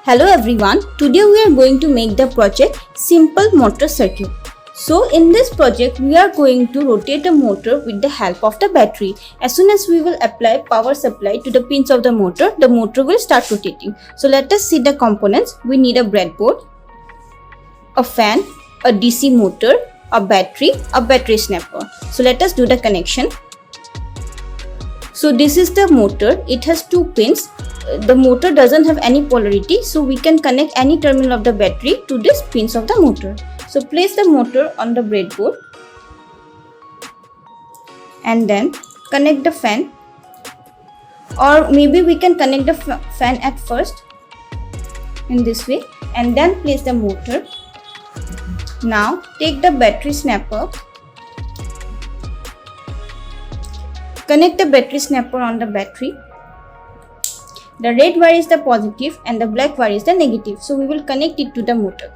Hello everyone, today we are going to make the project Simple Motor Circuit. So in this project we are going to rotate a motor with the help of the battery. As soon as we will apply power supply to the pins of the motor will start rotating. So let us see the components. We need a breadboard, a fan, a DC motor, a battery snapper. So let us do the connection. So this is the motor. It has two pins. The motor doesn't have any polarity, so we can connect any terminal of the battery to these pins of the motor. So place the motor on the breadboard and then connect the fan, or maybe we can connect the fan at first in this way and then place the motor. Now take the battery snapper, connect the battery snapper on the battery. The red wire is the positive and the black wire is the negative. So we will connect it to the motor.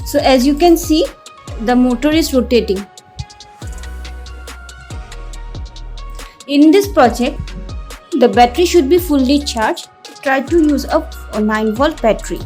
So as you can see, the motor is rotating. In this project, the battery should be fully charged. Try to use a 9-volt battery.